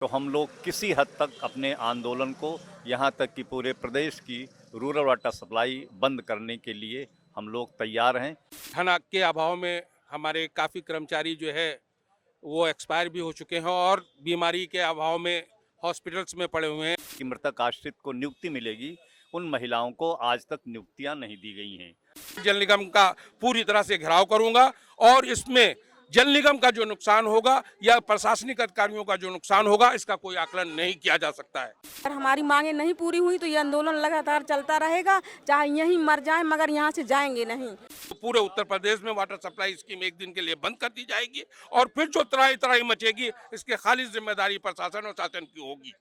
तो हम लोग किसी हद तक अपने आंदोलन को यहाँ तक कि पूरे प्रदेश की रूरल वाटर सप्लाई बंद करने के लिए हम लोग तैयार हैं। धन के अभाव में हमारे काफ़ी कर्मचारी जो है वो एक्सपायर भी हो चुके हैं और बीमारी के अभाव में हॉस्पिटल्स में पड़े हुए हैं। कि मृतक आश्रित को नियुक्ति मिलेगी, उन महिलाओं को आज तक नियुक्तियां नहीं दी गई हैं। जल निगम का पूरी तरह से घेराव करूंगा और इसमें जल निगम का जो नुकसान होगा या प्रशासनिक अधिकारियों का जो नुकसान होगा इसका कोई आकलन नहीं किया जा सकता है। अगर हमारी मांगे नहीं पूरी हुई तो ये आंदोलन लगातार चलता रहेगा, चाहे यहीं मर जाएं मगर यहाँ से जाएंगे नहीं। तो पूरे उत्तर प्रदेश में वाटर सप्लाई स्कीम एक दिन के लिए बंद कर दी जाएगी और फिर जो त्राही त्राही मचेगी इसके खालिस जिम्मेदारी प्रशासन और शासन की होगी।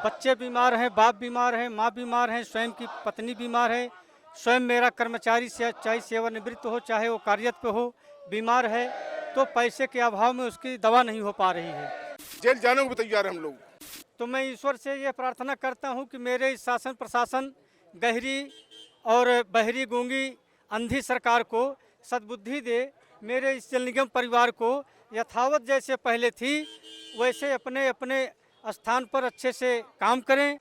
बच्चे बीमार हैं, बाप बीमार है, माँ बीमार है, स्वयं की पत्नी बीमार है, स्वयं मेरा कर्मचारी से चाहे सेवानिवृत्त हो चाहे वो कार्यरत पे हो बीमार है, तो पैसे के अभाव में उसकी दवा नहीं हो पा रही है। जेल जाने को भी तैयार हैं हम लोग। तो मैं ईश्वर से ये प्रार्थना करता हूँ कि मेरे इस शासन प्रशासन गहरी और बहरी गूंगी अंधी सरकार को सद्बुद्धि दे, मेरे इस जल निगम परिवार को यथावत जैसे पहले थी वैसे अपने अपने स्थान पर अच्छे से काम करें।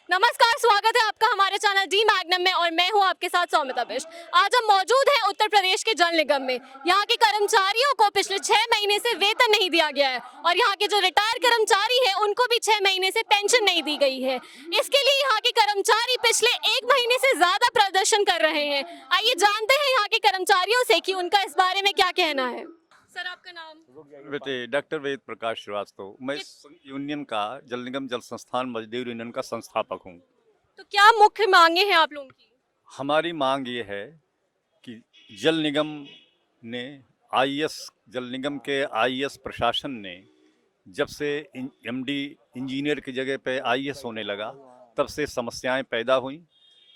नमस्कार, स्वागत है आपका हमारे चैनल डी मैग्नम में और मैं हूं आपके साथ सौमिता बिष्ट। आज हम मौजूद हैं उत्तर प्रदेश के जल निगम में। यहाँ के कर्मचारियों को पिछले 6 महीने से वेतन नहीं दिया गया है और यहाँ के जो रिटायर्ड कर्मचारी हैं उनको भी 6 महीने से पेंशन नहीं दी गई है। इसके लिए यहाँ के कर्मचारी पिछले 1 महीने से ज्यादा प्रदर्शन कर रहे हैं। आइए जानते हैं यहाँ के कर्मचारियों से कि उनका इस बारे में क्या कहना है। सर, आपका नाम? बेटे डॉक्टर वेद प्रकाश श्रीवास्तव, मैं यूनियन का जल निगम जल संस्थान मजदूर यूनियन का संस्थापक हूँ। तो क्या मुख्य मांगे हैं आप लोगों की? हमारी मांग ये है कि जल निगम ने जल निगम के आईएएस प्रशासन ने जब से एमडी इंजीनियर की जगह पे आईएएस होने लगा तब से समस्याएं पैदा हुई।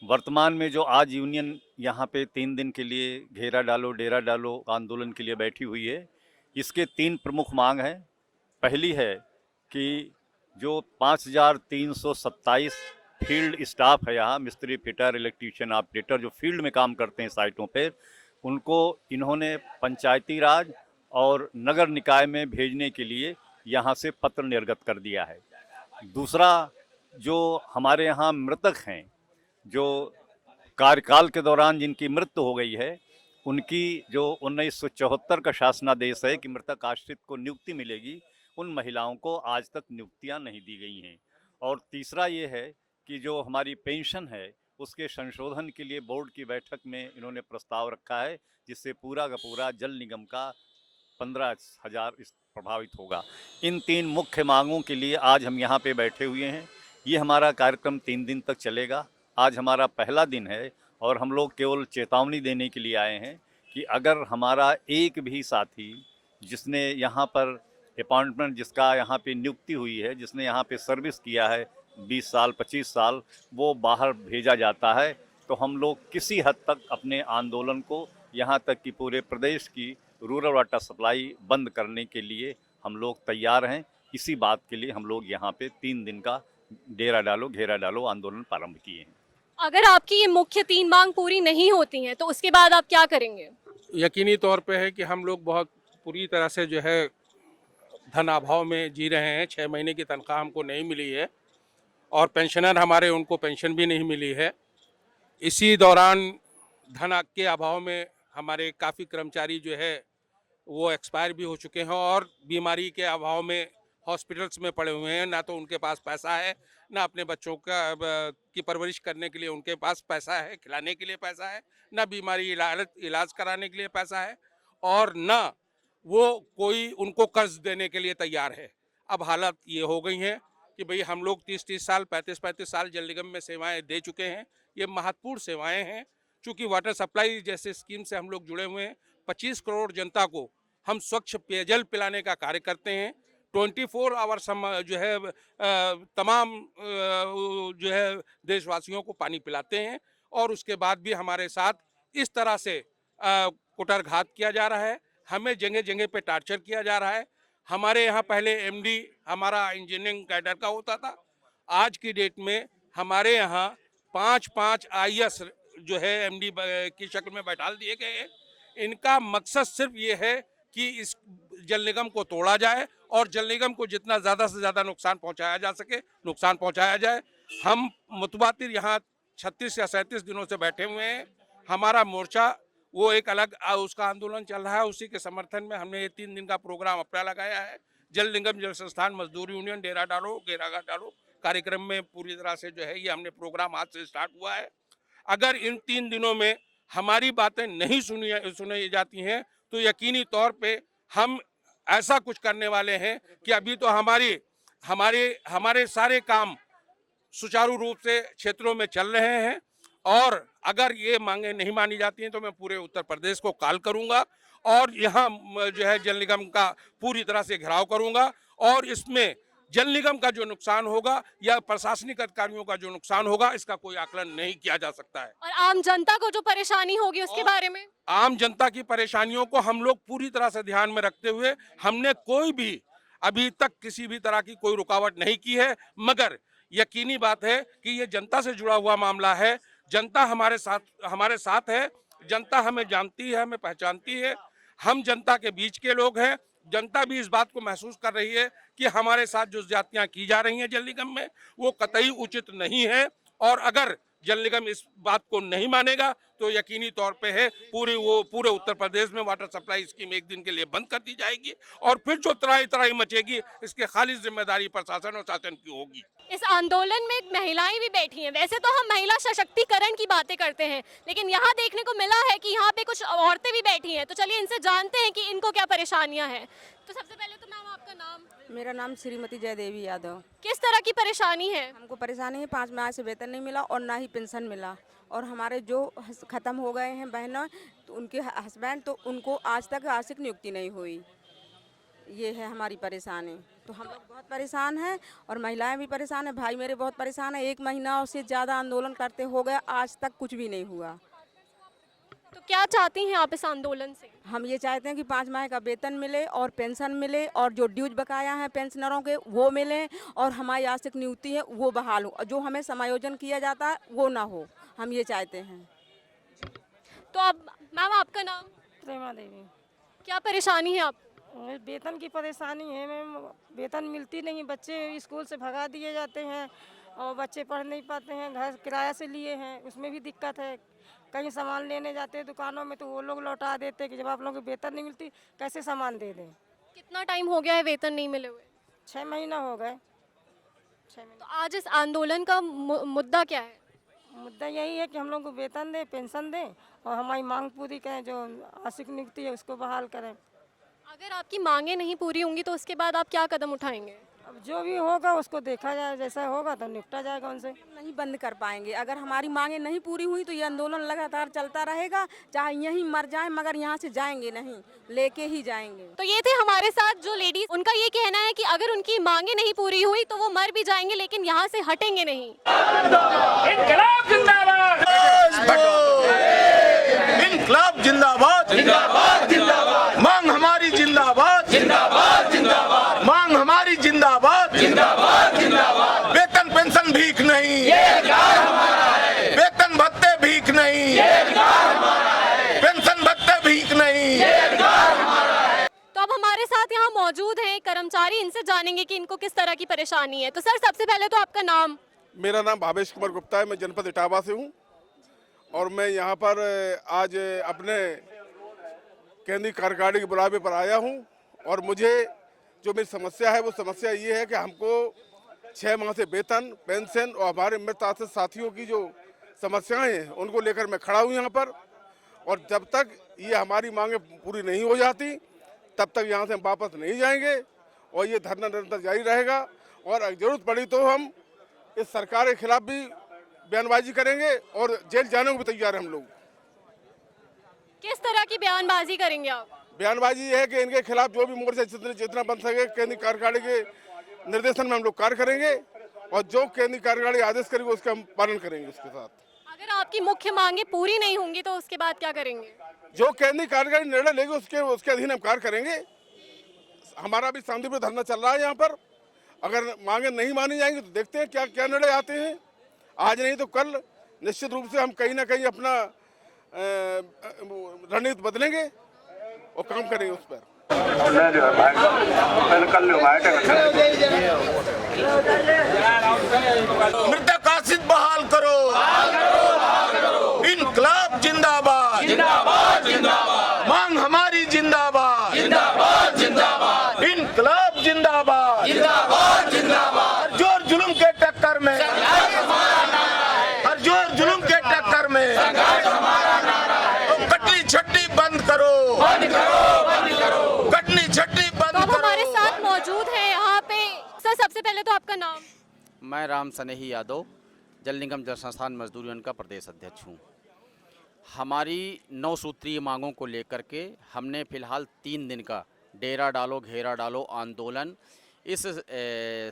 वर्तमान में जो आज यूनियन यहाँ पे 3 दिन के लिए घेरा डालो डेरा डालो आंदोलन के लिए बैठी हुई है, इसके 3 प्रमुख मांग हैं। पहली है कि जो 5327 फील्ड स्टाफ है यहाँ, मिस्त्री, फिटर, इलेक्ट्रीशियन, ऑपरेटर, जो फील्ड में काम करते हैं साइटों पर, उनको इन्होंने पंचायती राज और नगर निकाय में भेजने के लिए यहाँ से पत्र निर्गत कर दिया है। दूसरा, जो हमारे यहाँ मृतक हैं, जो कार्यकाल के दौरान जिनकी मृत्यु हो गई है, उनकी जो 1974 का शासनादेश है कि मृतक आश्रित को नियुक्ति मिलेगी, उन महिलाओं को आज तक नियुक्तियां नहीं दी गई हैं। और तीसरा ये है कि जो हमारी पेंशन है उसके संशोधन के लिए बोर्ड की बैठक में इन्होंने प्रस्ताव रखा है, जिससे पूरा का पूरा जल निगम का 15,000 प्रभावित होगा। इन 3 मुख्य मांगों के लिए आज हम यहाँ पे बैठे हुए हैं। ये हमारा कार्यक्रम 3 दिन तक चलेगा। आज हमारा पहला दिन है और हम लोग केवल चेतावनी देने के लिए आए हैं कि अगर हमारा एक भी साथी जिसने यहाँ पर अपॉइंटमेंट, जिसका यहाँ पे नियुक्ति हुई है, जिसने यहाँ पे सर्विस किया है 20 साल 25 साल, वो बाहर भेजा जाता है तो हम लोग किसी हद तक अपने आंदोलन को यहाँ तक कि पूरे प्रदेश की रूरल वाटर सप्लाई बंद करने के लिए हम लोग तैयार हैं। इसी बात के लिए हम लोग यहाँ पे 3 दिन का डेरा डालो घेरा डालो आंदोलन प्रारंभ किए हैं। अगर आपकी ये मुख्य 3 मांग पूरी नहीं होती हैं तो उसके बाद आप क्या करेंगे? यकीनी तौर पे है कि हम लोग बहुत पूरी तरह से जो है धन अभाव में जी रहे हैं। 6 महीने की तनख्वाह हमको नहीं मिली है और पेंशनर हमारे, उनको पेंशन भी नहीं मिली है। इसी दौरान धन के अभाव में हमारे काफ़ी कर्मचारी जो है वो एक्सपायर भी हो चुके हैं और बीमारी के अभाव में हॉस्पिटल्स में पड़े हुए हैं। ना तो उनके पास पैसा है, ना अपने बच्चों की परवरिश करने के लिए उनके पास पैसा है, खिलाने के लिए पैसा है, ना बीमारी इलाज कराने के लिए पैसा है और ना वो कोई उनको कर्ज देने के लिए तैयार है। अब हालत ये हो गई हैं कि भाई हम लोग 30-30 साल 35-35 साल जल निगम में सेवाएं दे चुके हैं। ये महत्वपूर्ण सेवाएं हैं। चूँकि वाटर सप्लाई जैसे स्कीम से हम लोग जुड़े हुए हैं, 25 करोड़ जनता को हम स्वच्छ पेयजल पिलाने का कार्य करते हैं। 24 आवर्स हम जो है तमाम जो है देशवासियों को पानी पिलाते हैं और उसके बाद भी हमारे साथ इस तरह से कुटरघात किया जा रहा है। हमें जगह जगह पे टार्चर किया जा रहा है। हमारे यहाँ पहले एमडी हमारा इंजीनियरिंग कैडर का होता था। आज की डेट में हमारे यहाँ 5 आईएएस जो है एमडी की शक्ल में बैठा दिए गए हैं। इनका मकसद सिर्फ ये है कि इस जल निगम को तोड़ा जाए और जल निगम को जितना ज़्यादा से ज़्यादा नुकसान पहुंचाया जा सके नुकसान पहुंचाया जाए। हम मुतवातिर यहाँ 36 या 37 दिनों से बैठे हुए हैं। हमारा मोर्चा वो एक अलग उसका आंदोलन चल रहा है, उसी के समर्थन में हमने ये 3 दिन का प्रोग्राम अपना लगाया है। जल निगम, जल संस्थान, मजदूर यूनियन, डेरा डालो घेरा डालो कार्यक्रम में पूरी तरह से जो है ये हमने प्रोग्राम आज से स्टार्ट हुआ है। अगर इन 3 दिनों में हमारी बातें नहीं सुनी जाती हैं तो यकीनी तौर पे हम ऐसा कुछ करने वाले हैं कि अभी तो हमारे सारे काम सुचारू रूप से क्षेत्रों में चल रहे हैं, और अगर ये मांगे नहीं मानी जाती हैं तो मैं पूरे उत्तर प्रदेश को कॉल करूंगा और यहाँ जो है जल निगम का पूरी तरह से घेराव करूंगा, और इसमें जल निगम का जो नुकसान होगा या प्रशासनिक अधिकारियों का जो नुकसान होगा इसका कोई आकलन नहीं किया जा सकता है। और आम जनता को जो परेशानी होगी उसके बारे में? आम जनता की परेशानियों को हम लोग पूरी तरह से ध्यान में रखते हुए हमने कोई भी अभी तक किसी भी तरह की कोई रुकावट नहीं की है, मगर यकीनी बात है कि ये जनता से जुड़ा हुआ मामला है। जनता हमारे साथ है, जनता हमें जानती है, हमें पहचानती है, हम जनता के बीच के लोग हैं। जनता भी इस बात को महसूस कर रही है कि हमारे साथ जो ज्यादतियां की जा रही हैं जल निगम में वो कतई उचित नहीं है, और अगर जल निगम इस बात को नहीं मानेगा तो यकीनी तौर पे है पूरे उत्तर प्रदेश में वाटर सप्लाई स्कीम एक दिन के लिए बंद कर दी जाएगी, और फिर जो त्राही त्राही मचेगी इसके खाली जिम्मेदारी प्रशासन और शासन की होगी। इस आंदोलन में महिलाएं भी बैठी हैं। वैसे तो हम महिला सशक्तिकरण की बातें करते हैं, लेकिन यहाँ देखने को मिला है कि यहाँ पे कुछ औरतें भी बैठी हैं। तो चलिए इनसे जानते हैं कि इनको क्या परेशानियां हैं। तो सबसे पहले तो मैम आपका नाम? मेरा नाम श्रीमती जयदेवी यादव। किस तरह की परेशानी है? हमको परेशानी है, 5 माह से वेतन नहीं मिला और ना ही पेंशन मिला, और हमारे जो ख़त्म हो गए हैं बहनों तो उनके हस्बैंड तो उनको आज तक आर्थिक नियुक्ति नहीं हुई। ये है हमारी परेशानी। तो हम लोग बहुत परेशान हैं और महिलाएं भी परेशान हैं, भाई मेरे बहुत परेशान हैं। 1 महीना से ज़्यादा आंदोलन करते हो गया, आज तक कुछ भी नहीं हुआ। तो क्या चाहती हैं आप इस आंदोलन से? हम ये चाहते हैं कि 5 माह का वेतन मिले और पेंशन मिले, और जो ड्यूज बकाया हैं पेंशनरों के वो मिले, और हमारी आर्थिक नियुक्ति है वो बहाल हो, जो हमें समायोजन किया जाता है वो ना हो, हम ये चाहते हैं। तो अब मैम आपका नाम? प्रेमा देवी। क्या परेशानी है आप? वेतन की परेशानी है मैम, वेतन मिलती नहीं, बच्चे स्कूल से भगा दिए जाते हैं और बच्चे पढ़ नहीं पाते हैं, घर किराया से लिए हैं उसमें भी दिक्कत है। कहीं सामान लेने जाते हैं दुकानों में तो वो लोग लौटा देते हैं कि जब आप लोगों को वेतन नहीं मिलती कैसे सामान दे दें। कितना टाइम हो गया है वेतन नहीं मिले हुए? 6 महीना हो गए। 6 महीने। तो आज इस आंदोलन का मुद्दा क्या है? मुद्दा यही है कि हम लोग को वेतन दें, पेंशन दें और हमारी मांग पूरी करें, जो आर्थिक नियुक्ति है उसको बहाल करें। अगर आपकी मांगे नहीं पूरी होंगी तो उसके बाद आप क्या कदम उठाएंगे? अब जो भी होगा उसको देखा जाए, जैसा होगा तो निपटा जाएगा उनसे। नहीं बंद कर पाएंगे, अगर हमारी मांगे नहीं पूरी हुई तो ये आंदोलन लगातार चलता रहेगा, चाहे यहीं मर जाएं, मगर यहाँ से जाएंगे नहीं, लेके ही जाएंगे। तो ये थे हमारे साथ जो लेडीज, उनका ये कहना है कि अगर उनकी मांगे नहीं पूरी हुई तो वो मर भी जाएंगे लेकिन यहाँ से हटेंगे नहीं। इनकलाब जिंदाबाद, इनकलाब जिंदाबाद, जिंदाबाद जिंदाबाद, मांग हमारी जिंदाबाद, जिंदाबाद जिंदाबाद, मांग हमारी जिंदाबाद, जिंदाबाद जिंदाबाद, वेतन पेंशन भीख नहीं, ये अधिकार हमारा है, वेतन भत्ते भीख नहीं, ये अधिकार हमारा है, पेंशन भत्ते भीख नहीं, ये अधिकार हमारा है। तो अब हमारे साथ यहाँ मौजूद हैं कर्मचारी, इनसे जानेंगे कि इनको किस तरह की परेशानी है। तो सर सबसे पहले तो आपका नाम? मेरा नाम भावेश कुमार गुप्ता है, मैं जनपद इटावा से हूँ और मैं यहाँ पर आज अपने केंद्रीय कार्यकारिणी के बुलावे पर आया हूँ। और मुझे जो मेरी समस्या है वो समस्या ये है कि हमको 6 माह से वेतन, पेंशन और हमारे मृत आश्रित साथियों की जो समस्याएं हैं उनको लेकर मैं खड़ा हूँ यहाँ पर। और जब तक ये हमारी मांगें पूरी नहीं हो जाती तब तक यहाँ से हम वापस नहीं जाएंगे और ये धरना निरंतर जारी रहेगा। और अगर जरूरत पड़ी तो हम इस सरकार के खिलाफ भी बयानबाजी करेंगे और जेल जाने को भी तैयार हैं हम लोग। किस तरह की बयानबाजी करेंगे आप? बयानबाजी ये है कि इनके खिलाफ जो भी मोर्चा जितना बन सके केंद्रीय कार्यकारिणी के निर्देशन में हम लोग कार्य करेंगे और जो केंद्रीय कार्यकारिणी आदेश करेंगे उसका हम पालन करेंगे। उसके साथ अगर आपकी मुख्य मांगे पूरी नहीं होंगी तो उसके बाद क्या करेंगे? जो केंद्रीय कार्यकारिणी निर्णय लेगी उसके अधीन हम कार्य करेंगे। हमारा भी शांतिपूर्ण धरना चल रहा है यहाँ पर। अगर मांगे नहीं मानी जाएंगी तो देखते हैं क्या क्या निर्णय आते हैं। आज नहीं तो कल निश्चित रूप से हम कहीं ना कहीं अपना रणनीति बदलेंगे और काम करेंगे उस पर। मृतक आशित बहाल करो, इनकलाब जिंदाबाद, जिंदाबाद जिंदाबाद, मांग हमारी जिंदाबाद, जिंदाबाद जिंदाबाद, इनकलाब जिंदाबाद, जिंदाबाद जिंदाबाद, जोर जुल्म के टक्कर में, हर जोर जुल्म के टक्कर में, कटनी छट्टी बंद करो, बंद करो, बंद करो, कटनी छट्टी बंद करो। हमारे साथ मौजूद है यहाँ पे। सर, सबसे पहले तो आपका नाम? मैं राम सनेही यादव, जल निगम जल संस्थान मजदूर यूनियन का प्रदेश अध्यक्ष हूँ। हमारी 9 सूत्रीय मांगों को लेकर के हमने फिलहाल 3 दिन का डेरा डालो घेरा डालो आंदोलन इस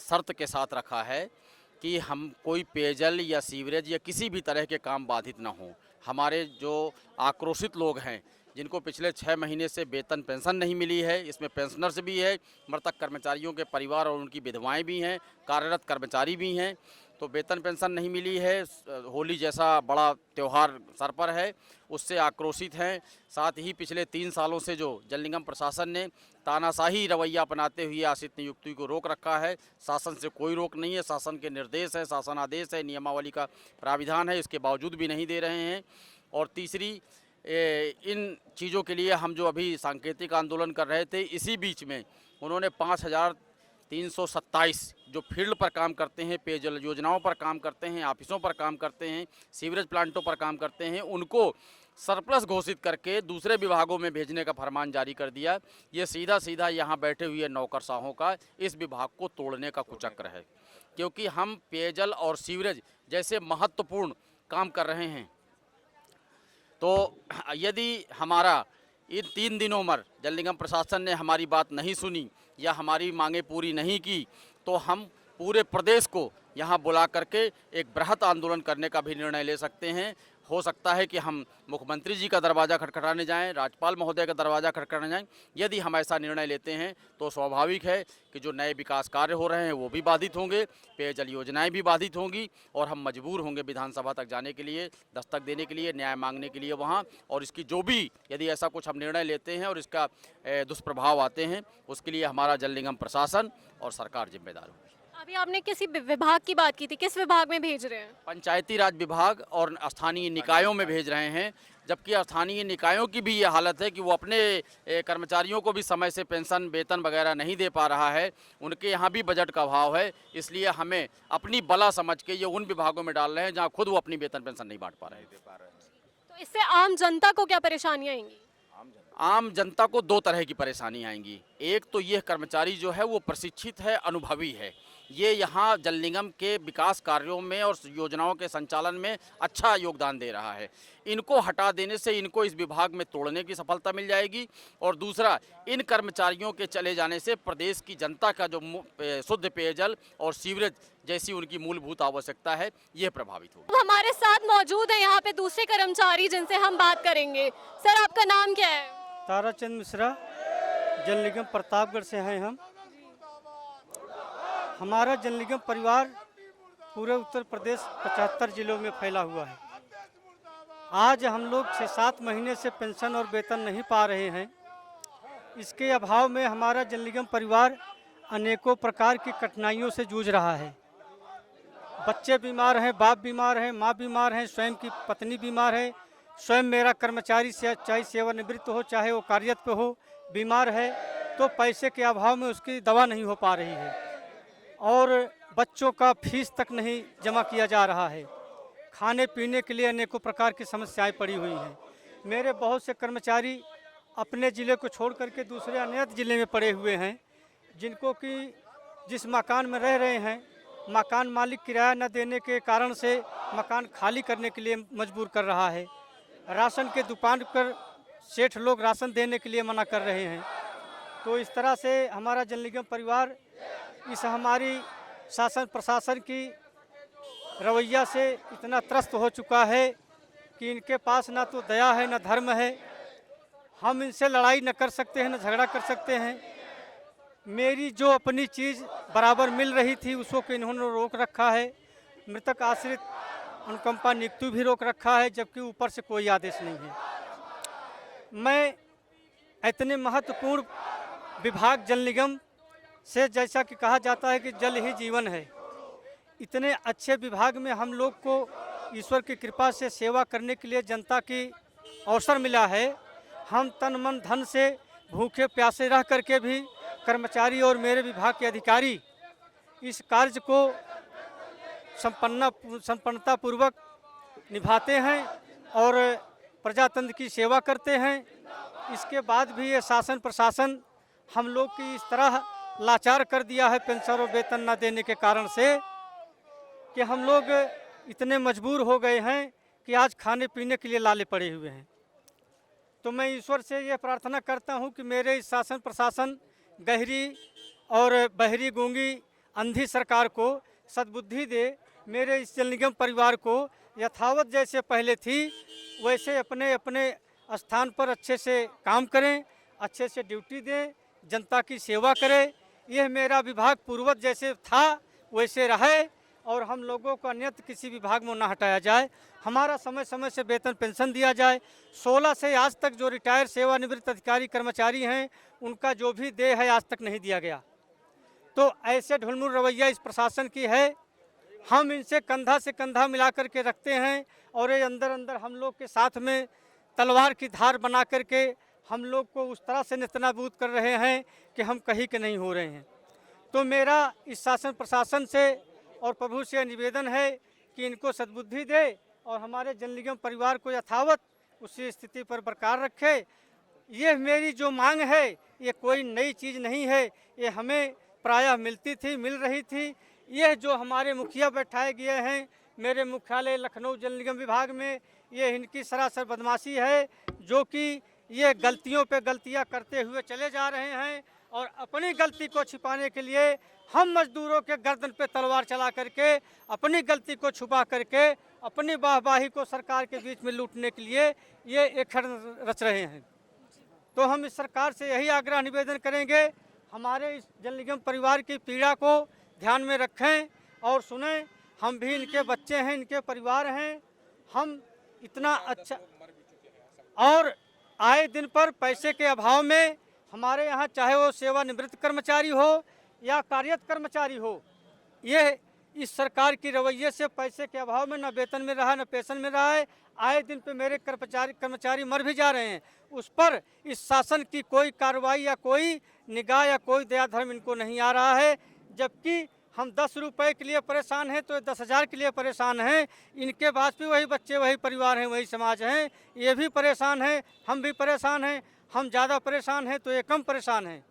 शर्त के साथ रखा है कि हम कोई पेयजल या सीवरेज या किसी भी तरह के काम बाधित ना हो। हमारे जो आक्रोशित लोग हैं, जिनको पिछले 6 महीने से वेतन पेंशन नहीं मिली है, इसमें पेंशनर्स भी है, मृतक कर्मचारियों के परिवार और उनकी विधवाएं भी हैं, कार्यरत कर्मचारी भी हैं, तो वेतन पेंशन नहीं मिली है। होली जैसा बड़ा त्यौहार सर पर है, उससे आक्रोशित हैं। साथ ही पिछले 3 सालों से जो जल निगम प्रशासन ने तानाशाही रवैया अपनाते हुए आश्रित नियुक्ति को रोक रखा है, शासन से कोई रोक नहीं है, शासन के निर्देश है, शासन आदेश है, नियमावली का प्राविधान है, इसके बावजूद भी नहीं दे रहे हैं। और तीसरी, इन चीज़ों के लिए हम जो अभी सांकेतिक आंदोलन कर रहे थे, इसी बीच में उन्होंने 5327 जो फील्ड पर काम करते हैं, पेयजल योजनाओं पर काम करते हैं, ऑफिसों पर काम करते हैं, सीवरेज प्लांटों पर काम करते हैं, उनको सरप्लस घोषित करके दूसरे विभागों में भेजने का फरमान जारी कर दिया। ये सीधा सीधा यहाँ बैठे हुए नौकरशाहों का इस विभाग को तोड़ने का कुचक्र है, क्योंकि हम पेयजल और सीवरेज जैसे महत्वपूर्ण काम कर रहे हैं। तो यदि हमारा इन 3 दिनों में जल निगम प्रशासन ने हमारी बात नहीं सुनी या हमारी मांगें पूरी नहीं की, तो हम पूरे प्रदेश को यहाँ बुला करके एक बृहत आंदोलन करने का भी निर्णय ले सकते हैं। हो सकता है कि हम मुख्यमंत्री जी का दरवाज़ा खटखटाने जाएं, राज्यपाल महोदय का दरवाज़ा खटखटाने जाएं। यदि हम ऐसा निर्णय लेते हैं तो स्वाभाविक है कि जो नए विकास कार्य हो रहे हैं वो भी बाधित होंगे, पेयजल योजनाएं भी बाधित होंगी, और हम मजबूर होंगे विधानसभा तक जाने के लिए, दस्तक देने के लिए, न्याय मांगने के लिए वहाँ। और इसकी जो भी यदि ऐसा कुछ हम निर्णय लेते हैं और इसका दुष्प्रभाव आते हैं, उसके लिए हमारा जल निगम प्रशासन और सरकार जिम्मेदार होगी। अभी आपने किसी विभाग की बात की थी, किस विभाग में भेज रहे हैं? पंचायती राज विभाग और स्थानीय निकायों में भेज रहे हैं, जबकि स्थानीय निकायों की भी ये हालत है कि वो अपने कर्मचारियों को भी समय से पेंशन वेतन वगैरह नहीं दे पा रहा है। उनके यहाँ भी बजट का अभाव है, इसलिए हमें अपनी बला समझ के ये उन विभागों में डाल रहे हैं जहाँ खुद वो अपनी वेतन पेंशन नहीं बांट पा रहे हैं। तो इससे आम जनता को क्या परेशानियाँ आएंगी? आम जनता को 2 तरह की परेशानी आएंगी। एक तो ये कर्मचारी जो है वो प्रशिक्षित है, अनुभवी है, ये यहाँ जल निगम के विकास कार्यों में और योजनाओं के संचालन में अच्छा योगदान दे रहा है। इनको हटा देने से इनको इस विभाग में तोड़ने की सफलता मिल जाएगी। और दूसरा, इन कर्मचारियों के चले जाने से प्रदेश की जनता का जो शुद्ध पेयजल और सीवरेज जैसी उनकी मूलभूत आवश्यकता है, ये प्रभावित होगी। हमारे साथ मौजूद है यहाँ पे दूसरे कर्मचारी जिनसे हम बात करेंगे। सर, आपका नाम क्या है? ताराचंद मिश्रा, जल निगम प्रतापगढ़ से हैं हम। हमारा जल निगम परिवार पूरे उत्तर प्रदेश 75 जिलों में फैला हुआ है। आज हम लोग 6-7 महीने से पेंशन और वेतन नहीं पा रहे हैं। इसके अभाव में हमारा जल निगम परिवार अनेकों प्रकार की कठिनाइयों से जूझ रहा है। बच्चे बीमार हैं, बाप बीमार हैं, माँ बीमार हैं, स्वयं की पत्नी बीमार है, स्वयं मेरा कर्मचारी से चाहे सेवानिवृत्त हो चाहे वो कार्यरत पे हो, बीमार है, तो पैसे के अभाव में उसकी दवा नहीं हो पा रही है और बच्चों का फीस तक नहीं जमा किया जा रहा है। खाने पीने के लिए अनेकों प्रकार की समस्याएं पड़ी हुई हैं। मेरे बहुत से कर्मचारी अपने ज़िले को छोड़ करके दूसरे अन्य ज़िले में पड़े हुए हैं, जिनको कि जिस मकान में रह रहे हैं, मकान मालिक किराया न देने के कारण से मकान खाली करने के लिए मजबूर कर रहा है। राशन के दुकान पर सेठ लोग राशन देने के लिए मना कर रहे हैं। तो इस तरह से हमारा जल निगम परिवार इस हमारी शासन प्रशासन की रवैया से इतना त्रस्त हो चुका है कि इनके पास ना तो दया है, ना धर्म है। हम इनसे लड़ाई न कर सकते हैं, न झगड़ा कर सकते हैं। मेरी जो अपनी चीज़ बराबर मिल रही थी उसको कि इन्होंने रोक रखा है। मृतक आश्रित अनुकंपा नियुक्ति भी रोक रखा है, जबकि ऊपर से कोई आदेश नहीं है। मैं इतने महत्वपूर्ण विभाग जल निगम से, जैसा कि कहा जाता है कि जल ही जीवन है, इतने अच्छे विभाग में हम लोग को ईश्वर की कृपा से सेवा करने के लिए जनता की अवसर मिला है। हम तन मन धन से भूखे प्यासे रह करके भी कर्मचारी और मेरे विभाग के अधिकारी इस कार्य को संपन्नता पूर्वक निभाते हैं और प्रजातंत्र की सेवा करते हैं। इसके बाद भी ये शासन प्रशासन हम लोग की इस तरह लाचार कर दिया है पेंशन और वेतन न देने के कारण से कि हम लोग इतने मजबूर हो गए हैं कि आज खाने पीने के लिए लाले पड़े हुए हैं। तो मैं ईश्वर से ये प्रार्थना करता हूँ कि मेरे इस शासन प्रशासन गहरी और बहरी गूंगी अंधी सरकार को सद्बुद्धि दे, मेरे इस जल निगम परिवार को यथावत जैसे पहले थी वैसे अपने अपने स्थान पर अच्छे से काम करें, अच्छे से ड्यूटी दें, जनता की सेवा करें। यह मेरा विभाग पूर्वत जैसे था वैसे रहे और हम लोगों को अन्यत्र किसी विभाग में न हटाया जाए। हमारा समय समय से वेतन पेंशन दिया जाए। 16 से आज तक जो रिटायर सेवानिवृत्त अधिकारी कर्मचारी हैं उनका जो भी देय है आज तक नहीं दिया गया। तो ऐसे ढुलमुल रवैया इस प्रशासन की है। हम इनसे कंधा से कंधा मिला करके रखते हैं और ये अंदर अंदर हम लोग के साथ में तलवार की धार बना करके हम लोग को उस तरह से नेस्तनाबूद कर रहे हैं कि हम कहीं के नहीं हो रहे हैं। तो मेरा इस शासन प्रशासन से और प्रभु से निवेदन है कि इनको सद्बुद्धि दे और हमारे जल निगम परिवार को यथावत उसी स्थिति पर बरकरार रखे। ये मेरी जो मांग है ये कोई नई चीज़ नहीं है, ये हमें प्रायः मिलती थी, मिल रही थी। यह जो हमारे मुखिया बैठाए गए हैं मेरे मुख्यालय लखनऊ जल निगम विभाग में, ये इनकी सरासर बदमाशी है जो कि ये गलतियों पे गलतियां करते हुए चले जा रहे हैं और अपनी गलती को छिपाने के लिए हम मजदूरों के गर्दन पे तलवार चला करके अपनी गलती को छुपा करके अपनी वाहवाही को सरकार के बीच में लूटने के लिए ये एक षड्यंत्र रच रहे हैं। तो हम इस सरकार से यही आग्रह निवेदन करेंगे, हमारे इस जल निगम परिवार की पीड़ा को ध्यान में रखें और सुनें। हम भी इनके बच्चे हैं, इनके परिवार हैं। हम इतना अच्छा और आए दिन पर पैसे के अभाव में हमारे यहाँ चाहे वो सेवानिवृत्त कर्मचारी हो या कार्यरत कर्मचारी हो, ये इस सरकार की रवैये से पैसे के अभाव में न वेतन में रहा न पेंशन में रहा है। आए दिन पे मेरे कर्मचारी मर भी जा रहे हैं। उस पर इस शासन की कोई कार्रवाई या कोई निगाह या कोई दया धर्म इनको नहीं आ रहा है। जबकि हम 10 रुपए के लिए परेशान हैं तो 10,000 के लिए परेशान हैं। इनके पास भी वही बच्चे, वही परिवार हैं, वही समाज हैं। ये भी परेशान हैं, हम भी परेशान हैं। हम ज़्यादा परेशान हैं तो ये कम परेशान हैं।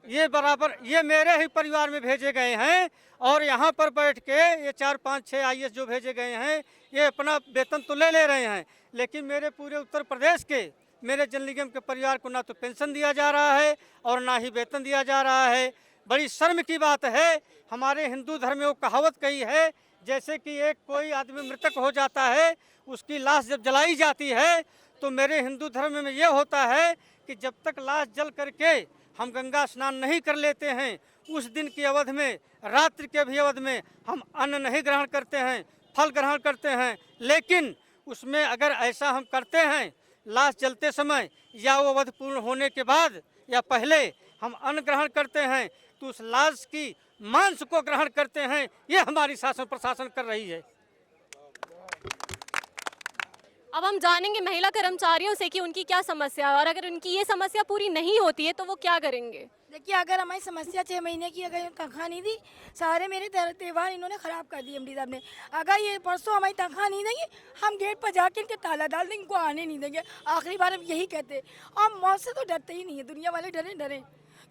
ये बराबर ये मेरे ही परिवार में भेजे गए हैं और यहाँ पर बैठ के ये 4, 5, 6 IAS जो भेजे गए हैं ये अपना वेतन तो ले रहे हैं, लेकिन मेरे पूरे उत्तर प्रदेश के मेरे जल निगम के परिवार को ना तो पेंशन दिया जा रहा है और ना ही वेतन दिया जा रहा है। बड़ी शर्म की बात है। हमारे हिंदू धर्म में वो कहावत कही है, जैसे कि एक कोई आदमी मृतक हो जाता है, उसकी लाश जब जलाई जाती है तो मेरे हिंदू धर्म में ये होता है कि जब तक लाश जल करके हम गंगा स्नान नहीं कर लेते हैं उस दिन की अवध में, रात्रि के भी अवध में हम अन्न नहीं ग्रहण करते हैं, फल ग्रहण करते हैं। लेकिन उसमें अगर ऐसा हम करते हैं लाश जलते समय या वो अवध पूर्ण होने के बाद या पहले हम अन्न ग्रहण करते हैं तो उस लाश की मांस को ग्रहण करते हैं। ये हमारी शासन प्रशासन कर रही है। अब हम जानेंगे महिला कर्मचारियों से कि उनकी क्या समस्या है और अगर उनकी ये समस्या पूरी नहीं होती है तो वो क्या करेंगे। देखिए, अगर हमारी समस्या 6 महीने की अगर तनख्वाह नहीं दी, सारे मेरे त्यौहार इन्होंने ख़राब कर दिए एमडी साहब ने। अगर ये परसों हमारी तनख्वाह नहीं देंगे हम गेट पर जाके इनके ताला डाल देंगे, इनको आने नहीं देंगे। आखिरी बार हम यही कहते और मौत से तो डरते ही नहीं है, दुनिया वाले डरे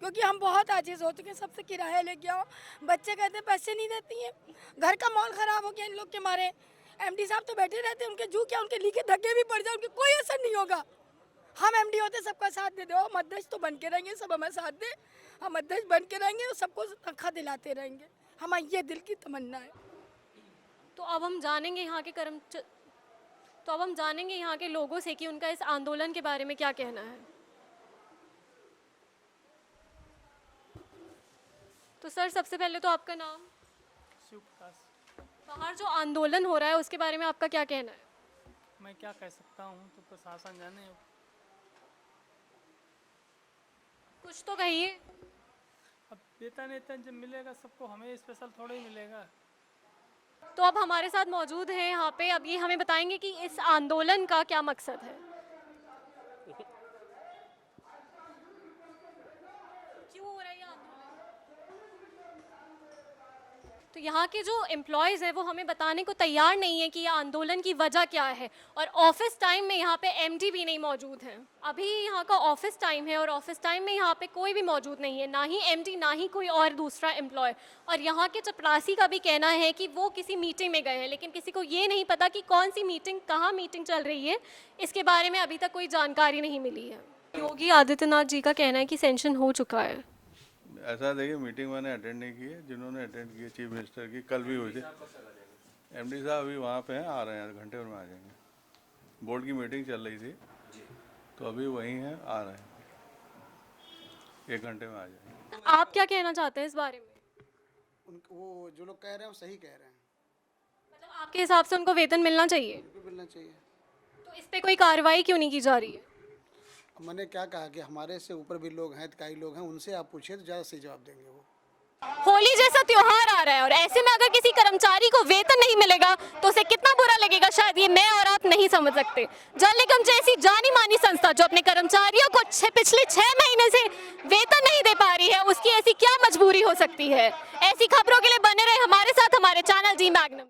क्योंकि हम बहुत आजीज हो चुके हैं। सबसे किराया लेके आओ, बच्चे कहते पैसे नहीं देती हैं, घर का माहौल ख़राब हो गया इन लोग के मारे। एमडी साहब तो बैठे रहते हैं, उनके जू क्या उनके लीके धक्के भी पड़ जाए उनके कोई असर नहीं होगा। हम एमडी होते सबका साथ दे दो, मध्यस्थ तो बन के रहेंगे, सब हमें साथ दे, हम मध्यस्थ बन के रहेंगे और सबको तनख्वाह दिलाते रहेंगे। हमारी ये दिल की तमन्ना है। तो अब हम जानेंगे यहाँ के लोगों से कि उनका इस आंदोलन के बारे में क्या कहना है। तो सर, सबसे पहले तो आपका नाम। बाहर जो आंदोलन हो रहा है उसके बारे में आपका क्या कहना है। मैं क्या कह सकता हूँ, तो प्रशासन जाने। कुछ तो कहिए। अब वेतन जब मिलेगा सबको, हमें स्पेशल थोड़ा ही मिलेगा। तो अब हमारे साथ मौजूद हैं यहाँ पे, अब ये हमें बताएंगे कि इस आंदोलन का क्या मकसद है। क्यों हो रहा है ये आंदोलन? तो यहाँ के जो एम्प्लॉयज़ हैं वो हमें बताने को तैयार नहीं है कि ये आंदोलन की वजह क्या है। और ऑफिस टाइम में यहाँ पे एमडी भी नहीं मौजूद हैं। अभी यहाँ का ऑफिस टाइम है और ऑफिस टाइम में यहाँ पे कोई भी मौजूद नहीं है, ना ही एमडी ना ही कोई और दूसरा एम्प्लॉय। और यहाँ के चपरासी का भी कहना है कि वो किसी मीटिंग में गए हैं, लेकिन किसी को ये नहीं पता कि कौन सी मीटिंग, कहाँ मीटिंग चल रही है, इसके बारे में अभी तक कोई जानकारी नहीं मिली है। योगी आदित्यनाथ जी का कहना है कि सेंशन हो चुका है। ऐसा देखिए, मीटिंग मैंने अटेंड नहीं की है, जिन्होंने अटेंड की है चीफ मिनिस्टर की कल भी हुई थी। एमडी साहब अभी वहाँ पे हैं, आ रहे हैं, घंटे भर में आ जाएंगे। बोर्ड की मीटिंग चल रही थी तो अभी वहीं हैं, आ रहे हैं, 1 घंटे में आ जाएंगे। आप क्या कहना चाहते हैं इस बारे में? वो जो लोग कह रहे हैं वो सही कह रहे हैं। मतलब आपके हिसाब से उनको वेतन मिलना चाहिए? बिल्कुल मिलना चाहिए। तो इस पे कोई कार्रवाई क्यों नहीं की जा रही है? मैंने क्या कहा कि हमारे से ऊपर भी लोग हैं, अधिकारी लोग हैं, उनसे आप पूछिए तो ज़्यादा सही जवाब देंगे वो। होली जैसा त्योहार आ रहा है और ऐसे में अगर किसी कर्मचारी को वेतन नहीं मिलेगा तो उसे कितना बुरा लगेगा, शायद ये मैं और आप नहीं समझ सकते। जल निगम जैसी जानी मानी संस्था जो अपने कर्मचारियों को पिछले 6 महीने से वेतन नहीं दे पा रही है, उसकी ऐसी क्या मजबूरी हो सकती है? ऐसी खबरों के लिए बने रहे हमारे साथ, हमारे चैनल डी मैग्नम।